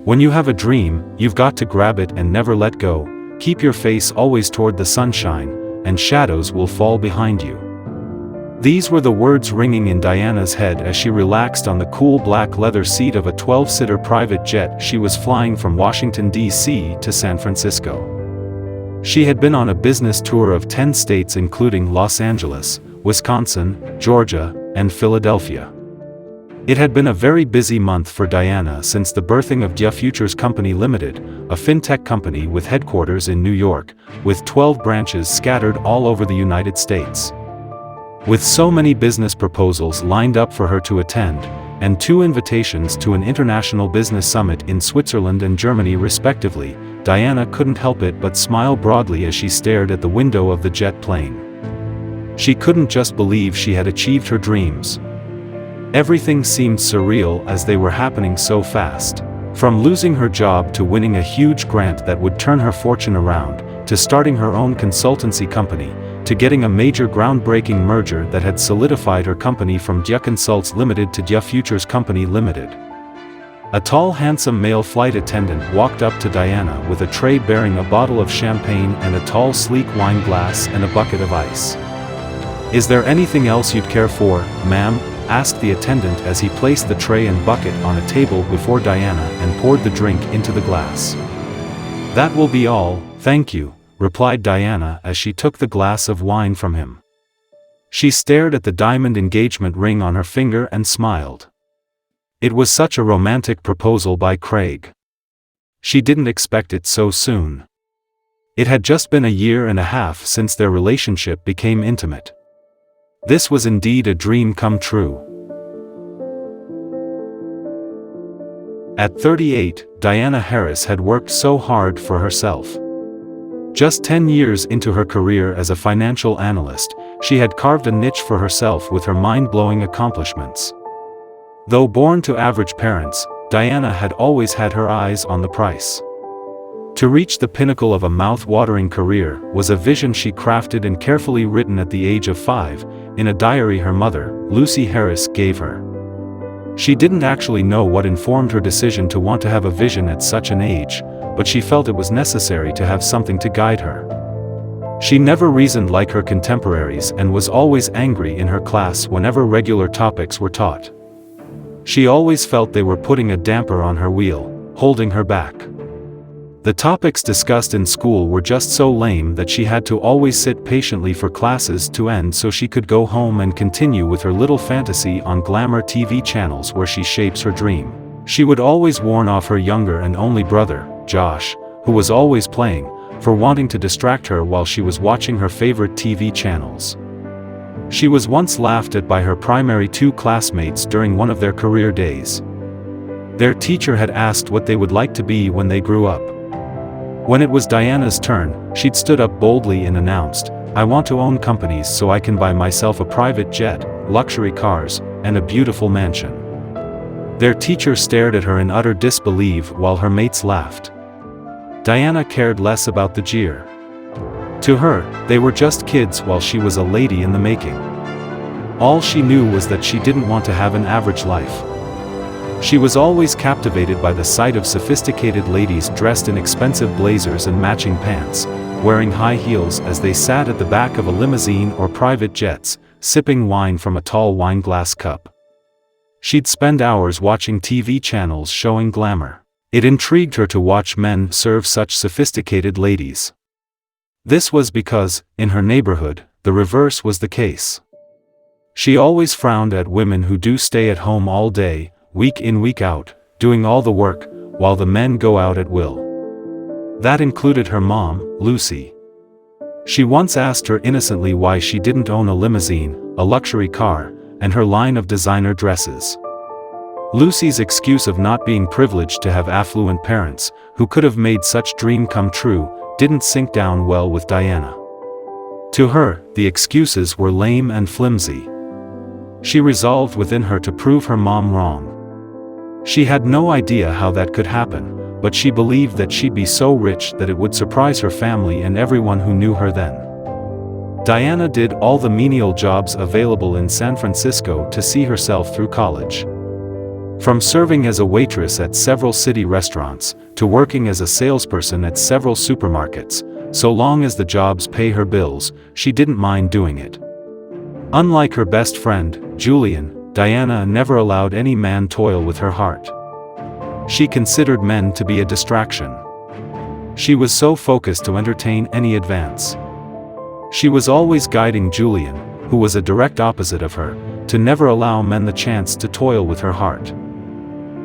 When you have a dream, you've got to grab it and never let go. Keep your face always toward the sunshine, and shadows will fall behind you. These were the words ringing in Diana's head as she relaxed on the cool black leather seat of a 12-seater private jet she was flying from Washington, D.C. to San Francisco. She had been on a business tour of 10 states including Los Angeles, Wisconsin, Georgia, and Philadelphia. It had been a very busy month for Diana since the birthing of Dharr Futures Company Limited, a fintech company with headquarters in New York, with 12 branches scattered all over the United States. With so many business proposals lined up for her to attend, and 2 invitations to an international business summit in Switzerland and Germany respectively, Diana couldn't help it but smile broadly as she stared at the window of the jet plane. She couldn't just believe she had achieved her dreams. Everything seemed surreal as they were happening so fast. From losing her job to winning a huge grant that would turn her fortune around, to starting her own consultancy company, to getting a major groundbreaking merger that had solidified her company from Dharr Consults Limited to Dharr Futures Company Limited. A tall handsome male flight attendant walked up to Diana with a tray bearing a bottle of champagne and a tall sleek wine glass and a bucket of ice. "Is there anything else you'd care for, ma'am?" asked the attendant as he placed the tray and bucket on a table before Diana and poured the drink into the glass. "That will be all, thank you," replied Diana as she took the glass of wine from him. She stared at the diamond engagement ring on her finger and smiled. It was such a romantic proposal by Craig. She didn't expect it so soon. It had just been a year and a half since their relationship became intimate. This was indeed a dream come true. At 38, Diana Harris had worked so hard for herself. Just 10 years into her career as a financial analyst, she had carved a niche for herself with her mind-blowing accomplishments. Though born to average parents, Diana had always had her eyes on the prize. To reach the pinnacle of a mouth-watering career was a vision she crafted and carefully written at the age of 5, in a diary her mother, Lucy Harris, gave her. She didn't actually know what informed her decision to want to have a vision at such an age, but she felt it was necessary to have something to guide her. She never reasoned like her contemporaries and was always angry in her class whenever regular topics were taught. She always felt they were putting a damper on her wheel, holding her back. The topics discussed in school were just so lame that she had to always sit patiently for classes to end so she could go home and continue with her little fantasy on glamour TV channels where she shapes her dream. She would always warn off her younger and only brother, Josh, who was always playing, for wanting to distract her while she was watching her favorite TV channels. She was once laughed at by her primary 2 classmates during one of their career days. Their teacher had asked what they would like to be when they grew up. When it was Diana's turn, she'd stood up boldly and announced, "I want to own companies so I can buy myself a private jet, luxury cars, and a beautiful mansion." Their teacher stared at her in utter disbelief while her mates laughed. Diana cared less about the jeer. To her, they were just kids while she was a lady in the making. All she knew was that she didn't want to have an average life. She was always captivated by the sight of sophisticated ladies dressed in expensive blazers and matching pants, wearing high heels as they sat at the back of a limousine or private jets, sipping wine from a tall wine glass cup. She'd spend hours watching TV channels showing glamour. It intrigued her to watch men serve such sophisticated ladies. This was because, in her neighborhood, the reverse was the case. She always frowned at women who do stay at home all day, week in week out, doing all the work, while the men go out at will. That included her mom, Lucy. She once asked her innocently why she didn't own a limousine, a luxury car, and her line of designer dresses. Lucy's excuse of not being privileged to have affluent parents, who could have made such dream come true, didn't sink down well with Diana. To her, the excuses were lame and flimsy. She resolved within her to prove her mom wrong. She had no idea how that could happen, but she believed that she'd be so rich that it would surprise her family and everyone who knew her then. Diana did all the menial jobs available in San Francisco to see herself through college. From serving as a waitress at several city restaurants, to working as a salesperson at several supermarkets, so long as the jobs pay her bills, she didn't mind doing it. Unlike her best friend, Julian, Diana never allowed any man toil with her heart. She considered men to be a distraction. She was so focused to entertain any advance. She was always guiding Julian, who was a direct opposite of her, to never allow men the chance to toil with her heart.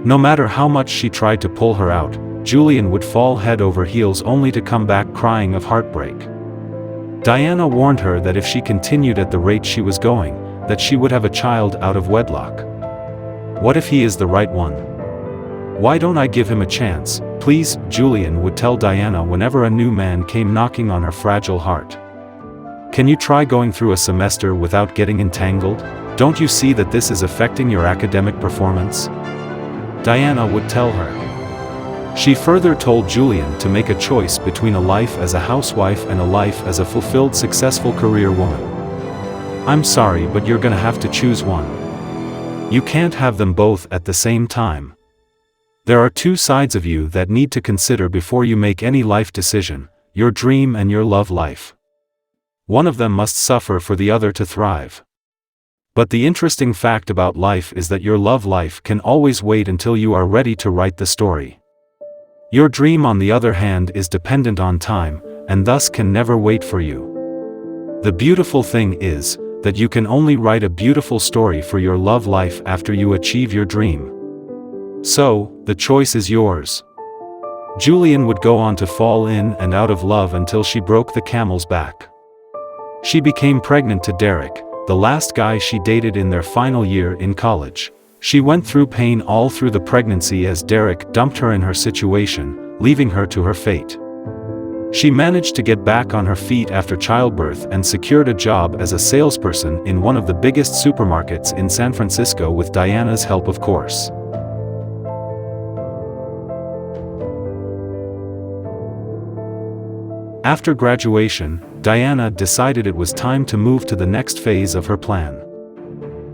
No matter how much she tried to pull her out, Julian would fall head over heels only to come back crying of heartbreak. Diana warned her that if she continued at the rate she was going, that she would have a child out of wedlock. What if he is the right one? Why don't I give him a chance, please? Julian would tell Diana whenever a new man came knocking on her fragile heart. Can you try going through a semester without getting entangled? Don't you see that this is affecting your academic performance? Diana would tell her. She further told Julian to make a choice between a life as a housewife and a life as a fulfilled, successful career woman. I'm sorry, but you're gonna have to choose one. You can't have them both at the same time. There are two sides of you that need to consider before you make any life decision, your dream and your love life. One of them must suffer for the other to thrive. But the interesting fact about life is that your love life can always wait until you are ready to write the story. Your dream, on the other hand, is dependent on time, and thus can never wait for you. The beautiful thing is, that you can only write a beautiful story for your love life after you achieve your dream. So, the choice is yours. Julian would go on to fall in and out of love until she broke the camel's back. She became pregnant to Derek, the last guy she dated in their final year in college. She went through pain all through the pregnancy as Derek dumped her in her situation, leaving her to her fate. She managed to get back on her feet after childbirth and secured a job as a salesperson in one of the biggest supermarkets in San Francisco with Diana's help, of course. After graduation, Diana decided it was time to move to the next phase of her plan.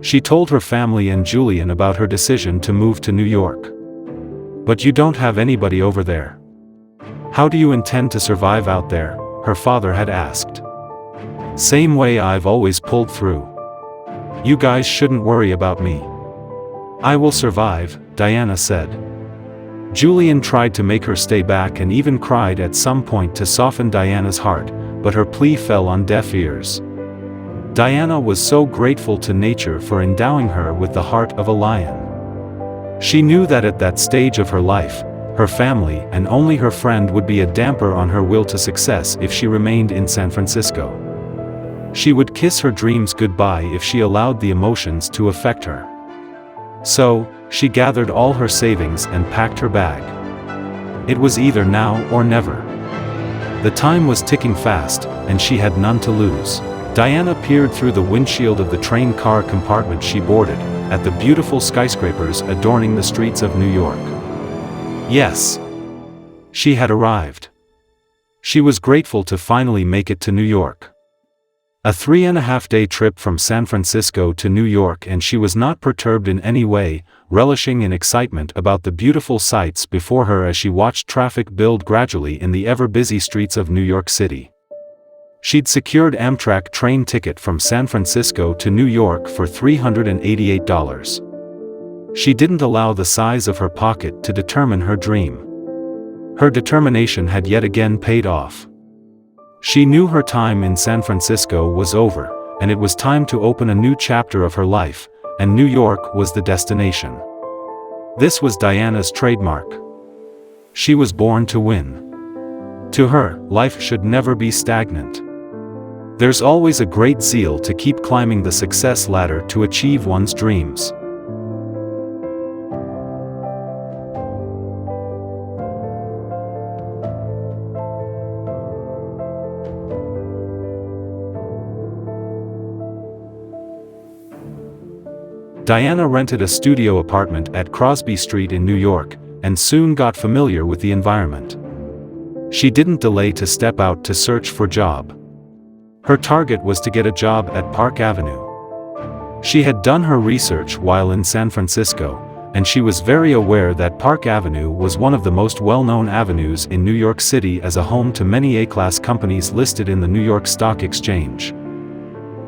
She told her family and Julian about her decision to move to New York. But you don't have anybody over there. How do you intend to survive out there? Her father had asked. Same way I've always pulled through. You guys shouldn't worry about me. I will survive, Diana said. Julian tried to make her stay back and even cried at some point to soften Diana's heart, but her plea fell on deaf ears. Diana was so grateful to nature for endowing her with the heart of a lion. She knew that at that stage of her life, her family and only her friend would be a damper on her will to success if she remained in San Francisco. She would kiss her dreams goodbye if she allowed the emotions to affect her. So, she gathered all her savings and packed her bag. It was either now or never. The time was ticking fast, and she had none to lose. Diana peered through the windshield of the train car compartment she boarded, at the beautiful skyscrapers adorning the streets of New York. Yes. She had arrived. She was grateful to finally make it to New York. A 3.5-day trip from San Francisco to New York, and she was not perturbed in any way, relishing in excitement about the beautiful sights before her as she watched traffic build gradually in the ever-busy streets of New York City. She'd secured Amtrak train ticket from San Francisco to New York for $388. She didn't allow the size of her pocket to determine her dream. Her determination had yet again paid off. She knew her time in San Francisco was over, and it was time to open a new chapter of her life, and New York was the destination. This was Diana's trademark. She was born to win. To her, life should never be stagnant. There's always a great zeal to keep climbing the success ladder to achieve one's dreams. Diana rented a studio apartment at Crosby Street in New York, and soon got familiar with the environment. She didn't delay to step out to search for a job. Her target was to get a job at Park Avenue. She had done her research while in San Francisco, and she was very aware that Park Avenue was one of the most well-known avenues in New York City as a home to many A-class companies listed in the New York Stock Exchange.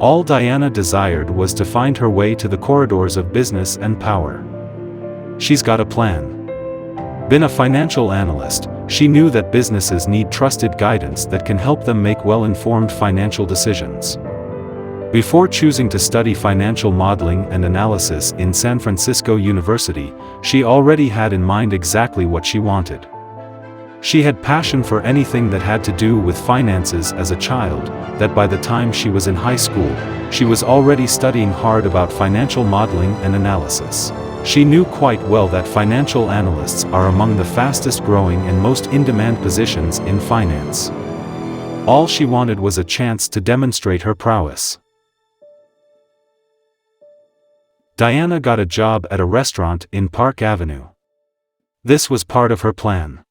All Diana desired was to find her way to the corridors of business and power. She's got a plan. Been a financial analyst, she knew that businesses need trusted guidance that can help them make well-informed financial decisions. Before choosing to study financial modeling and analysis in San Francisco University, she already had in mind exactly what she wanted. She had passion for anything that had to do with finances as a child, that by the time she was in high school, she was already studying hard about financial modeling and analysis. She knew quite well that financial analysts are among the fastest growing and most in-demand positions in finance. All she wanted was a chance to demonstrate her prowess. Diana got a job at a restaurant in Park Avenue. This was part of her plan.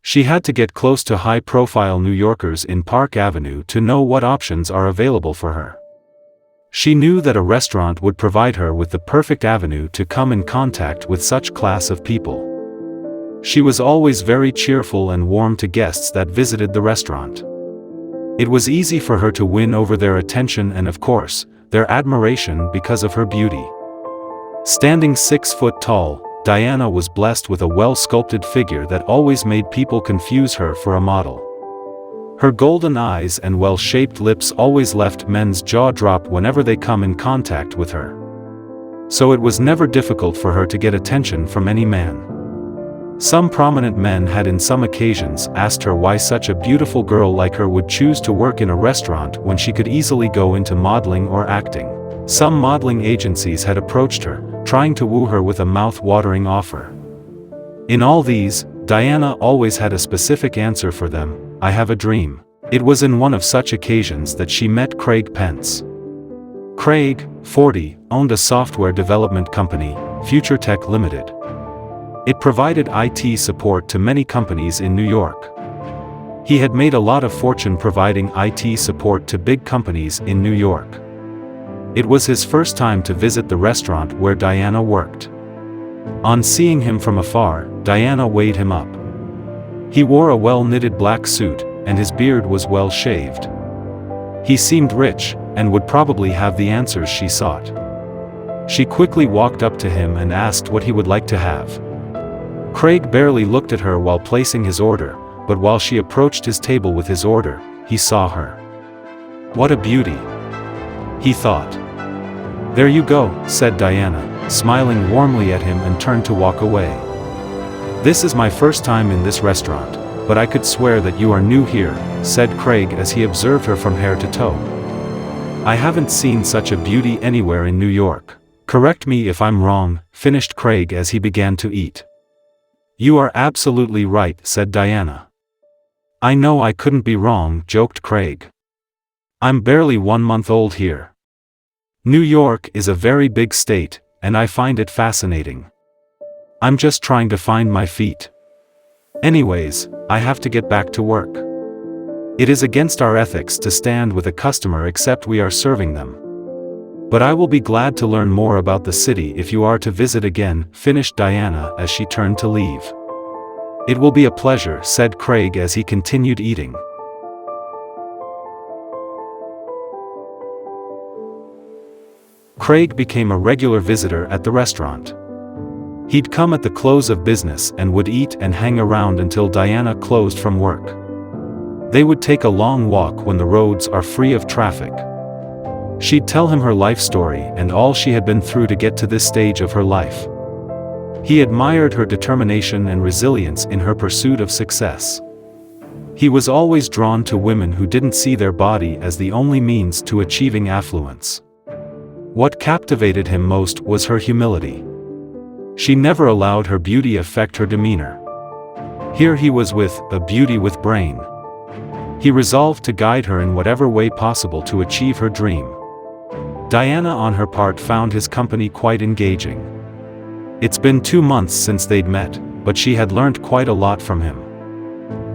She had to get close to high-profile New Yorkers in Park Avenue to know what options are available for her. She knew that a restaurant would provide her with the perfect avenue to come in contact with such class of people. She was always very cheerful and warm to guests that visited the restaurant. It was easy for her to win over their attention and, of course, their admiration because of her beauty. Standing 6 foot tall, Diana was blessed with a well-sculpted figure that always made people confuse her for a model. Her golden eyes and well-shaped lips always left men's jaw drop whenever they come in contact with her. So it was never difficult for her to get attention from any man. Some prominent men had in some occasions asked her why such a beautiful girl like her would choose to work in a restaurant when she could easily go into modeling or acting. Some modeling agencies had approached her, trying to woo her with a mouth-watering offer. In all these, Diana always had a specific answer for them: "I have a dream." It was in one of such occasions that she met Craig Pence. Craig, 40, owned a software development company, Future Tech Limited. It provided IT support to many companies in New York. He had made a lot of fortune providing IT support to big companies in New York. It was his first time to visit the restaurant where Diana worked. On seeing him from afar, Diana weighed him up. He wore a well-knitted black suit, and his beard was well shaved. He seemed rich, and would probably have the answers she sought. She quickly walked up to him and asked what he would like to have. Craig barely looked at her while placing his order, but while she approached his table with his order, he saw her. "What a beauty," he thought. "There you go," said Diana, smiling warmly at him, and turned to walk away. "This is my first time in this restaurant, but I could swear that you are new here," said Craig as he observed her from head to toe. "I haven't seen such a beauty anywhere in New York." "Correct me if I'm wrong," finished Craig as he began to eat. "You are absolutely right," said Diana. "I know I couldn't be wrong," joked Craig. "I'm barely 1 month old here. New York is a very big state, and I find it fascinating. I'm just trying to find my feet. Anyways, I have to get back to work. It is against our ethics to stand with a customer except we are serving them. But I will be glad to learn more about the city if you are to visit again," finished Diana as she turned to leave. "It will be a pleasure," said Craig as he continued eating. Craig became a regular visitor at the restaurant. He'd come at the close of business and would eat and hang around until Diana closed from work. They would take a long walk when the roads are free of traffic. She'd tell him her life story and all she had been through to get to this stage of her life. He admired her determination and resilience in her pursuit of success. He was always drawn to women who didn't see their body as the only means to achieving affluence. What captivated him most was her humility. She never allowed her beauty affect her demeanor. Here he was with a beauty with brain. He resolved to guide her in whatever way possible to achieve her dream. Diana on her part found his company quite engaging. It's been 2 months since they'd met, but she had learned quite a lot from him.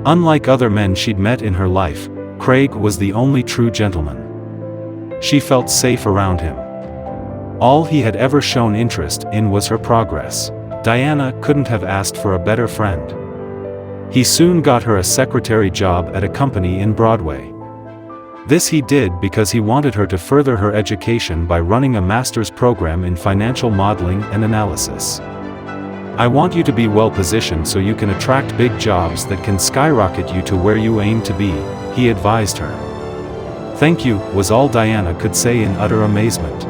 Unlike other men she'd met in her life, Craig was the only true gentleman. She felt safe around him. All he had ever shown interest in was her progress. Diana couldn't have asked for a better friend. He soon got her a secretary job at a company in Broadway. This he did because he wanted her to further her education by running a master's program in financial modeling and analysis. "I want you to be well positioned so you can attract big jobs that can skyrocket you to where you aim to be," he advised her. "Thank you," was all Diana could say in utter amazement.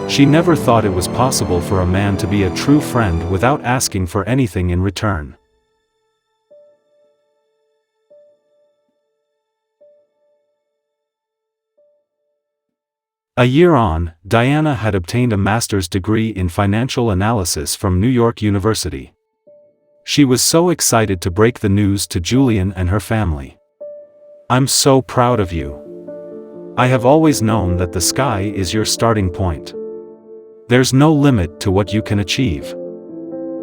She never thought it was possible for a man to be a true friend without asking for anything in return. A year on, Diana had obtained a master's degree in financial analysis from New York University. She was so excited to break the news to Julian and her family. "I'm so proud of you. I have always known that the sky is your starting point. There's no limit to what you can achieve.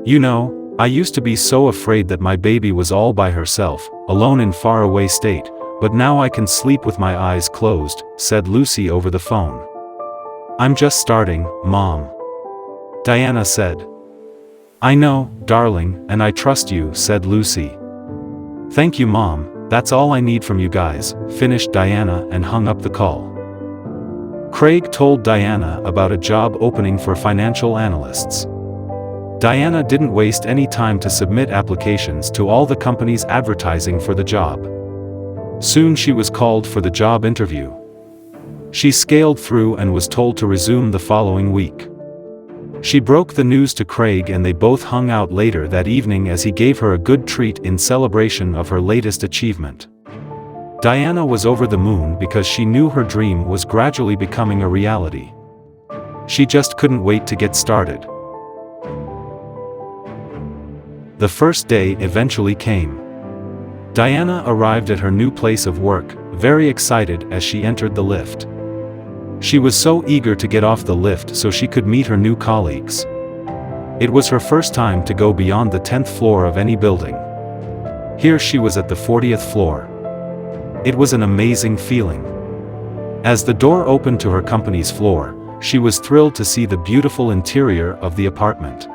You know, I used to be so afraid that my baby was all by herself, alone in faraway state, but now I can sleep with my eyes closed," said Lucy over the phone. "I'm just starting, Mom," Diana said. "I know, darling, and I trust you," said Lucy. "Thank you, Mom, that's all I need from you guys," finished Diana and hung up the call. Craig told Diana about a job opening for financial analysts. Diana didn't waste any time to submit applications to all the companies advertising for the job. Soon she was called for the job interview. She scaled through and was told to resume the following week. She broke the news to Craig and they both hung out later that evening as he gave her a good treat in celebration of her latest achievement. Diana was over the moon because she knew her dream was gradually becoming a reality. She just couldn't wait to get started. The first day eventually came. Diana arrived at her new place of work, very excited as she entered the lift. She was so eager to get off the lift so she could meet her new colleagues. It was her first time to go beyond the 10th floor of any building. Here she was at the 40th floor. It was an amazing feeling. As the door opened to her company's floor, she was thrilled to see the beautiful interior of the apartment.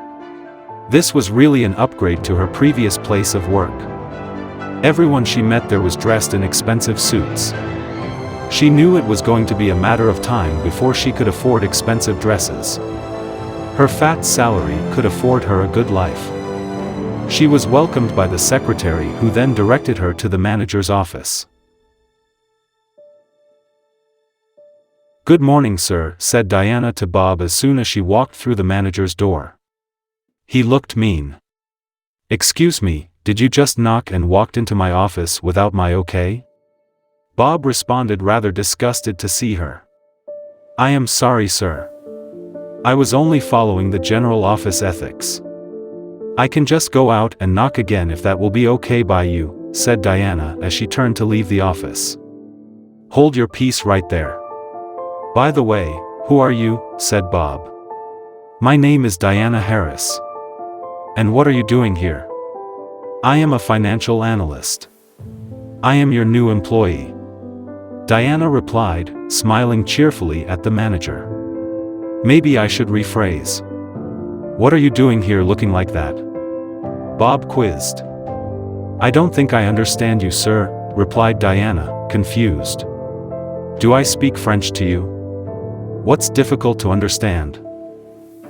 This was really an upgrade to her previous place of work. Everyone she met there was dressed in expensive suits. She knew it was going to be a matter of time before she could afford expensive dresses. Her fat salary could afford her a good life. She was welcomed by the secretary who then directed her to the manager's office. "Good morning, sir," said Diana to Bob as soon as she walked through the manager's door. He looked mean. "Excuse me, did you just knock and walked into my office without my okay?" Bob responded, rather disgusted to see her. "I am sorry, sir. I was only following the general office ethics. I can just go out and knock again if that will be okay by you," said Diana as she turned to leave the office. "Hold your peace right there. By the way, who are you?" said Bob. "My name is Diana Harris. And what are you doing here?" "I am a financial analyst. I am your new employee," Diana replied, smiling cheerfully at the manager. "Maybe I should rephrase. What are you doing here looking like that?" Bob quizzed. "I don't think I understand you, sir," replied Diana, confused. "Do I speak French to you? What's difficult to understand?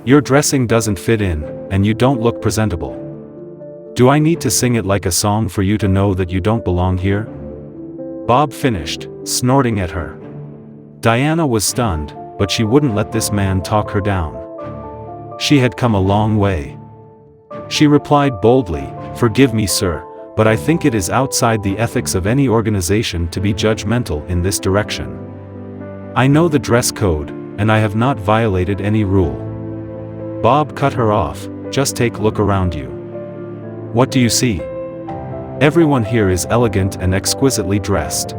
Your dressing doesn't fit in, and you don't look presentable. Do I need to sing it like a song for you to know that you don't belong here?" Bob finished, snorting at her. Diana was stunned, but she wouldn't let this man talk her down. She had come a long way. She replied boldly, "Forgive me, sir, but I think it is outside the ethics of any organization to be judgmental in this direction. I know the dress code, and I have not violated any rule." Bob cut her off. "Just take a look around you. What do you see? Everyone here is elegant and exquisitely dressed.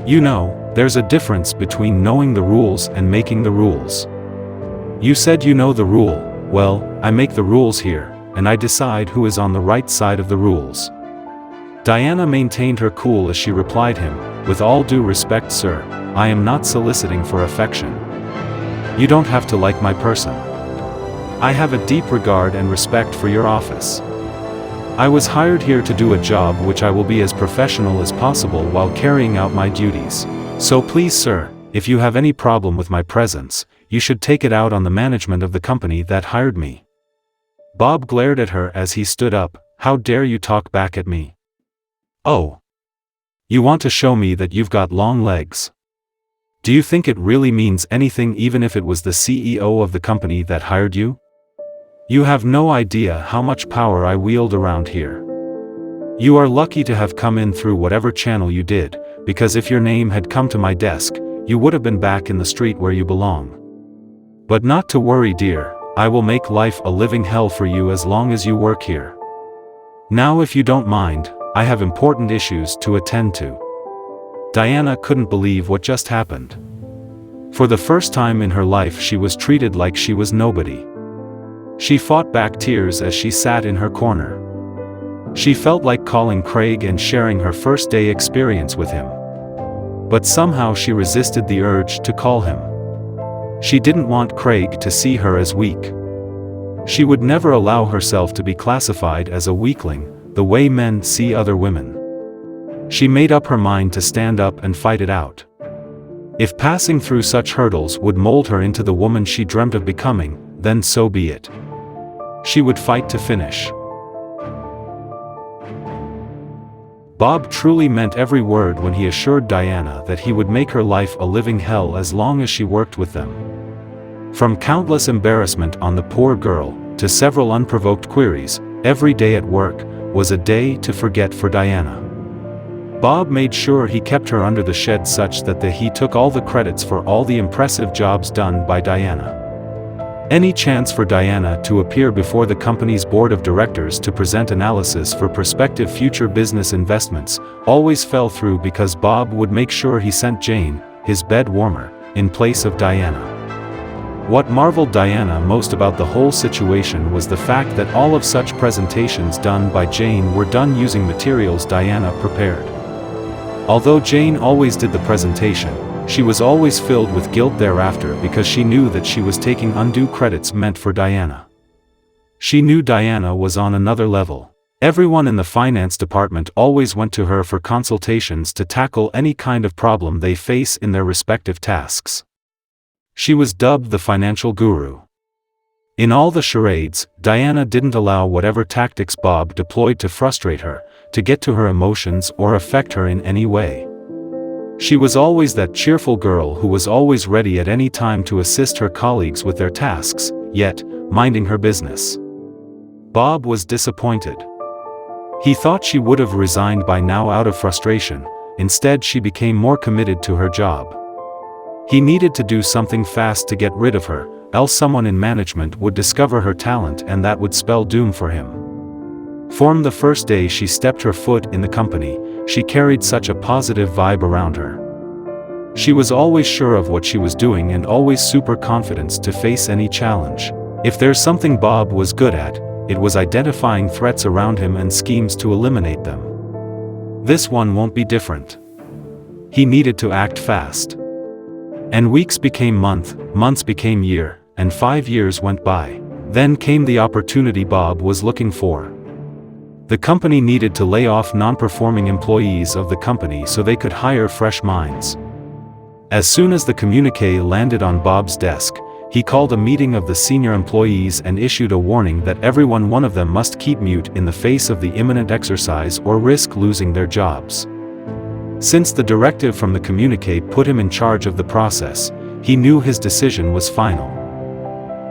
You know, there's a difference between knowing the rules and making the rules. You said you know the rule. Well, I make the rules here, and I decide who is on the right side of the rules." Diana maintained her cool as she replied him, "With all due respect, sir, I am not soliciting for affection. You don't have to like my person. I have a deep regard and respect for your office. I was hired here to do a job which I will be as professional as possible while carrying out my duties. So please, sir, if you have any problem with my presence, you should take it out on the management of the company that hired me." Bob glared at her as he stood up. "How dare you talk back at me? Oh. You want to show me that you've got long legs? Do you think it really means anything even if it was the CEO of the company that hired you? You have no idea how much power I wield around here. You are lucky to have come in through whatever channel you did, because if your name had come to my desk, you would have been back in the street where you belong. But not to worry, dear, I will make life a living hell for you as long as you work here. Now, if you don't mind, I have important issues to attend to." Diana couldn't believe what just happened. For the first time in her life, she was treated like she was nobody. She fought back tears as she sat in her corner. She felt like calling Craig and sharing her first day experience with him. But somehow she resisted the urge to call him. She didn't want Craig to see her as weak. She would never allow herself to be classified as a weakling, the way men see other women. She made up her mind to stand up and fight it out. If passing through such hurdles would mold her into the woman she dreamt of becoming, then so be it. She would fight to finish. Bob truly meant every word when he assured Diana that he would make her life a living hell as long as she worked with them. From countless embarrassment on the poor girl, to several unprovoked queries, every day at work was a day to forget for Diana. Bob made sure he kept her under the shed such that he took all the credits for all the impressive jobs done by Diana. Any chance for Diana to appear before the company's board of directors to present analysis for prospective future business investments always fell through because Bob would make sure he sent Jane, his bed warmer, in place of Diana. What marveled Diana most about the whole situation was the fact that all of such presentations done by Jane were done using materials Diana prepared. Although Jane always did the presentation, she was always filled with guilt thereafter because she knew that she was taking undue credits meant for Diana. She knew Diana was on another level. Everyone in the finance department always went to her for consultations to tackle any kind of problem they face in their respective tasks. She was dubbed the financial guru. In all the charades, Diana didn't allow whatever tactics Bob deployed to frustrate her, to get to her emotions or affect her in any way. She was always that cheerful girl who was always ready at any time to assist her colleagues with their tasks, yet, minding her business. Bob was disappointed. He thought she would have resigned by now out of frustration. Instead, she became more committed to her job. He needed to do something fast to get rid of her, else someone in management would discover her talent and that would spell doom for him. From the first day she stepped her foot in the company, she carried such a positive vibe around her. She was always sure of what she was doing and always super confident to face any challenge. If there's something Bob was good at, it was identifying threats around him and schemes to eliminate them. This one won't be different. He needed to act fast. And weeks became months became year, and 5 years went by. Then came the opportunity Bob was looking for. The company needed to lay off non-performing employees of the company so they could hire fresh minds. As soon as the communique landed on Bob's desk, he called a meeting of the senior employees and issued a warning that one of them must keep mute in the face of the imminent exercise or risk losing their jobs. Since the directive from the communique put him in charge of the process, he knew his decision was final.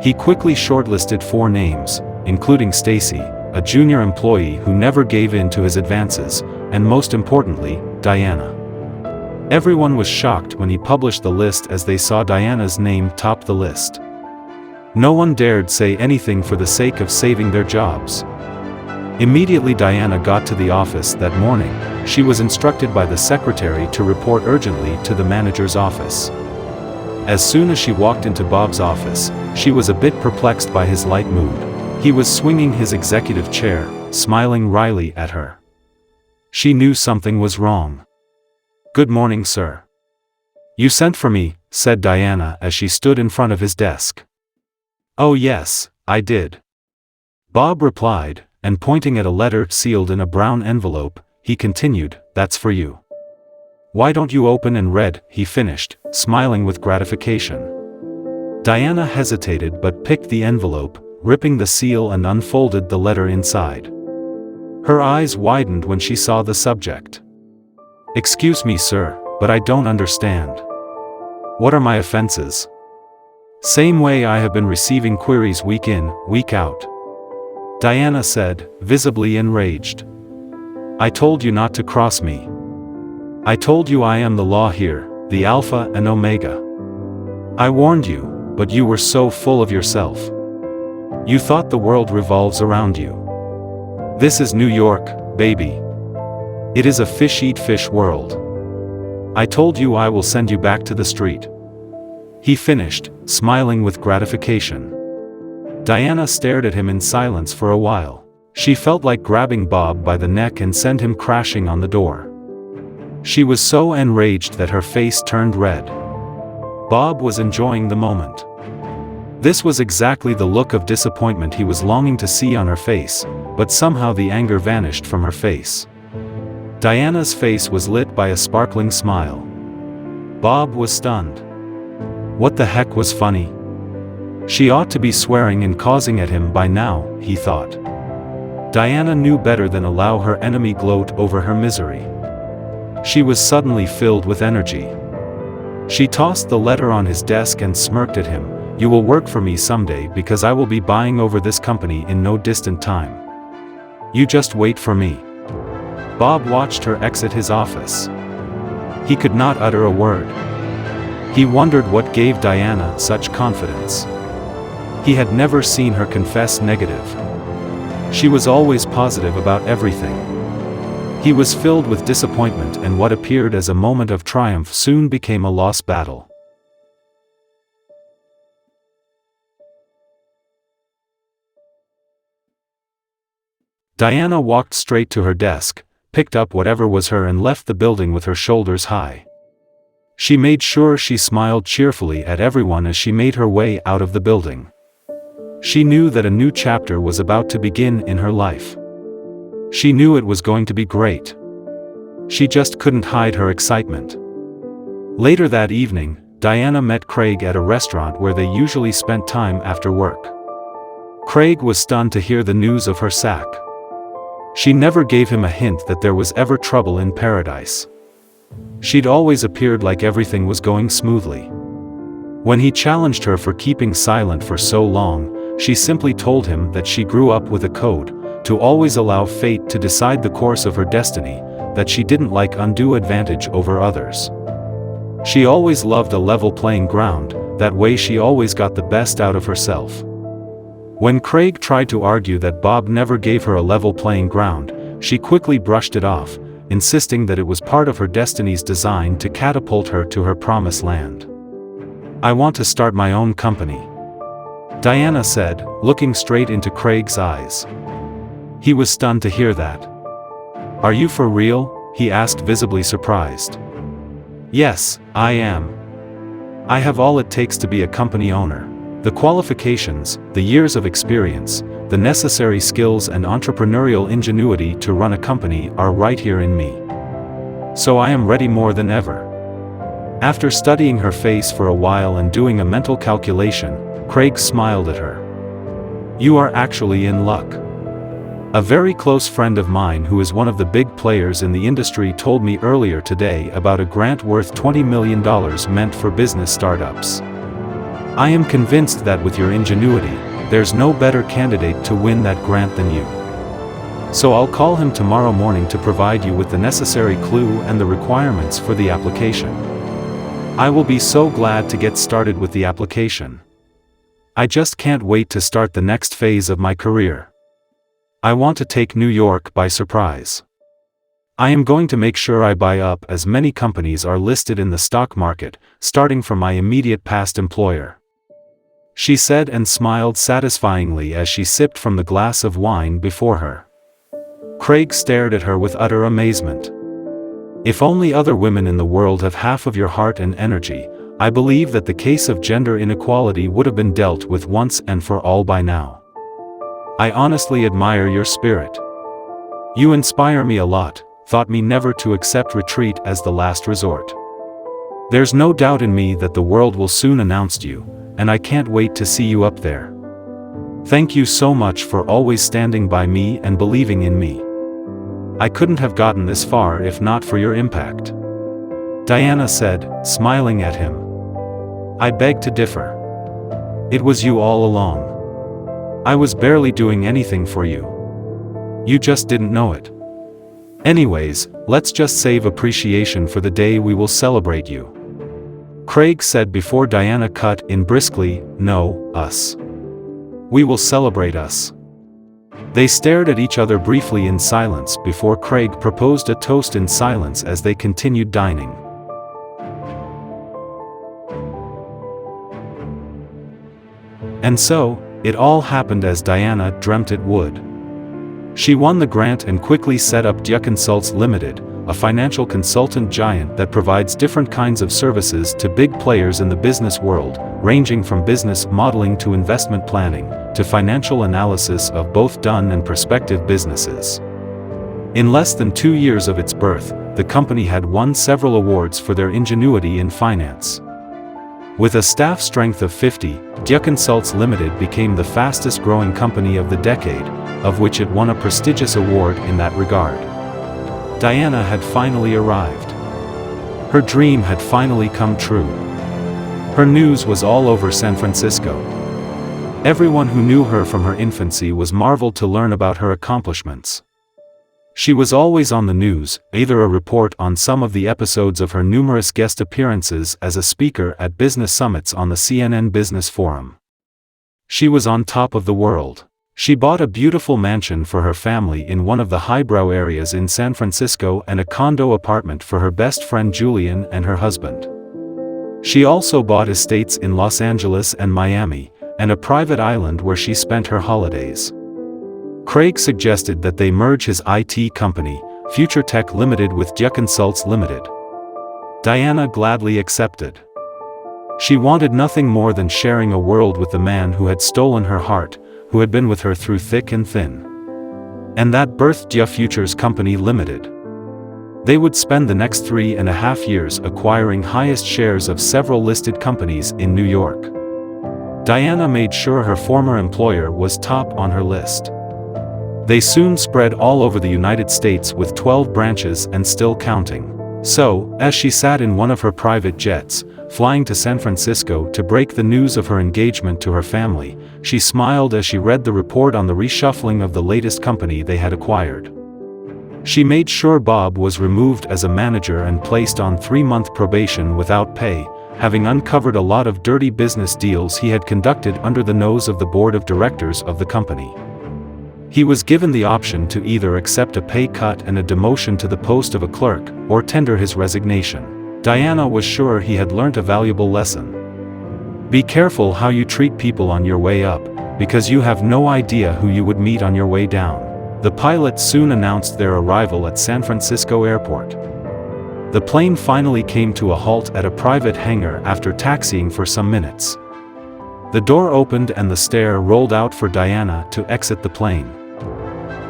He quickly shortlisted 4 names, including Stacy, a junior employee who never gave in to his advances, and most importantly, Diana. Everyone was shocked when he published the list as they saw Diana's name top the list. No one dared say anything for the sake of saving their jobs. Immediately Diana got to the office that morning, she was instructed by the secretary to report urgently to the manager's office. As soon as she walked into Bob's office, she was a bit perplexed by his light mood. He was swinging his executive chair, smiling wryly at her. She knew something was wrong. "Good morning, sir. You sent for me," said Diana as she stood in front of his desk. "Oh yes, I did," Bob replied, and pointing at a letter sealed in a brown envelope, he continued, "That's for you. Why don't you open and read?" he finished, smiling with gratification. Diana hesitated but picked the envelope, ripping the seal and unfolded the letter inside. Her eyes widened when she saw the subject. "Excuse me, sir, but I don't understand. What are my offenses? Same way I have been receiving queries week in, week out," Diana said, visibly enraged. "I told you not to cross me. I told you I am the law here, the Alpha and Omega. I warned you, but you were so full of yourself. You thought the world revolves around you. This is New York, baby. It is a fish-eat-fish world. I told you I will send you back to the street," he finished, smiling with gratification. Diana stared at him in silence for a while. She felt like grabbing Bob by the neck and send him crashing on the door. She was so enraged that her face turned red. Bob was enjoying the moment. This was exactly the look of disappointment he was longing to see on her face, but somehow the anger vanished from her face. Diana's face was lit by a sparkling smile. Bob was stunned. What the heck was funny? She ought to be swearing and causing at him by now, he thought. Diana knew better than allow her enemy gloat over her misery. She was suddenly filled with energy. She tossed the letter on his desk and smirked at him. "You will work for me someday because I will be buying over this company in no distant time. You just wait for me." Bob watched her exit his office. He could not utter a word. He wondered what gave Diana such confidence. He had never seen her confess negative. She was always positive about everything. He was filled with disappointment, and what appeared as a moment of triumph soon became a lost battle. Diana walked straight to her desk, picked up whatever was her and left the building with her shoulders high. She made sure she smiled cheerfully at everyone as she made her way out of the building. She knew that a new chapter was about to begin in her life. She knew it was going to be great. She just couldn't hide her excitement. Later that evening, Diana met Craig at a restaurant where they usually spent time after work. Craig was stunned to hear the news of her sack. She never gave him a hint that there was ever trouble in paradise. She'd always appeared like everything was going smoothly. When he challenged her for keeping silent for so long, she simply told him that she grew up with a code, to always allow fate to decide the course of her destiny, that she didn't like undue advantage over others. She always loved a level playing ground, that way she always got the best out of herself. When Craig tried to argue that Bob never gave her a level playing ground, she quickly brushed it off, insisting that it was part of her destiny's design to catapult her to her promised land. "I want to start my own company," Diana said, looking straight into Craig's eyes. He was stunned to hear that. "Are you for real?" he asked, visibly surprised. "Yes, I am. I have all it takes to be a company owner. The qualifications, the years of experience, the necessary skills and entrepreneurial ingenuity to run a company are right here in me. So I am ready more than ever." After studying her face for a while and doing a mental calculation, Craig smiled at her. "You are actually in luck. A very close friend of mine who is one of the big players in the industry told me earlier today about a grant worth $20 million meant for business startups. I am convinced that with your ingenuity, there's no better candidate to win that grant than you. So I'll call him tomorrow morning to provide you with the necessary clue and the requirements for the application. I will be so glad to get started with the application. I just can't wait to start the next phase of my career. I want to take New York by surprise. I am going to make sure I buy up as many companies are listed in the stock market, starting from my immediate past employer," she said and smiled satisfyingly as she sipped from the glass of wine before her. Craig stared at her with utter amazement. "If only other women in the world have half of your heart and energy, I believe that the case of gender inequality would have been dealt with once and for all by now. I honestly admire your spirit. You inspire me a lot, taught me never to accept retreat as the last resort. There's no doubt in me that the world will soon announce you, and I can't wait to see you up there. Thank you so much for always standing by me and believing in me. I couldn't have gotten this far if not for your impact. Diana said, smiling at him. I beg to differ. It was you all along. I was barely doing anything for you. You just didn't know it. Anyways, let's just save appreciation for the day we will celebrate you. Craig said before Diana cut in briskly, no, us. We will celebrate us. They stared at each other briefly in silence before Craig proposed a toast in silence as they continued dining. And so, it all happened as Diana dreamt it would. She won the grant and quickly set up Dharr Consults Limited, a financial consultant giant that provides different kinds of services to big players in the business world, ranging from business modeling to investment planning, to financial analysis of both done and prospective businesses. In less than 2 years of its birth, the company had won several awards for their ingenuity in finance. With a staff strength of 50, Dharr Consults Limited became the fastest growing company of the decade, of which it won a prestigious award in that regard. Diana had finally arrived. Her dream had finally come true. Her news was all over San Francisco. Everyone who knew her from her infancy was marveled to learn about her accomplishments. She was always on the news, either a report on some of the episodes of her numerous guest appearances as a speaker at business summits on the CNN Business Forum. She was on top of the world. She bought a beautiful mansion for her family in one of the highbrow areas in San Francisco and a condo apartment for her best friend Julian and her husband. She also bought estates in Los Angeles and Miami, and a private island where she spent her holidays. Craig suggested that they merge his IT company, Future Tech Limited, with Dharr Consults Limited. Diana gladly accepted. She wanted nothing more than sharing a world with the man who had stolen her heart, who had been with her through thick and thin. And that birthed Dharr Futures Company Limited. They would spend the next 3.5 years acquiring highest shares of several listed companies in New York. Diana made sure her former employer was top on her list. They soon spread all over the United States with 12 branches and still counting. So, as she sat in one of her private jets, flying to San Francisco to break the news of her engagement to her family, she smiled as she read the report on the reshuffling of the latest company they had acquired. She made sure Bob was removed as a manager and placed on 3-month probation without pay, having uncovered a lot of dirty business deals he had conducted under the nose of the board of directors of the company. He was given the option to either accept a pay cut and a demotion to the post of a clerk, or tender his resignation. Diana was sure he had learnt a valuable lesson. Be careful how you treat people on your way up, because you have no idea who you would meet on your way down. The pilots soon announced their arrival at San Francisco Airport. The plane finally came to a halt at a private hangar after taxiing for some minutes. The door opened and the stair rolled out for Diana to exit the plane.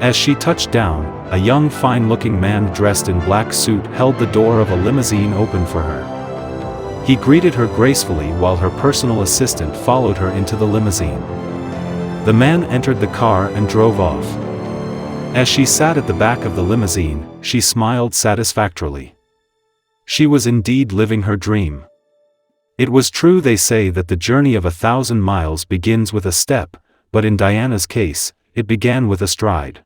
As she touched down, a young fine-looking man dressed in black suit held the door of a limousine open for her. He greeted her gracefully while her personal assistant followed her into the limousine. The man entered the car and drove off. As she sat at the back of the limousine, she smiled satisfactorily. She was indeed living her dream. It was true they say that the journey of 1,000 miles begins with a step, but in Diana's case, it began with a stride.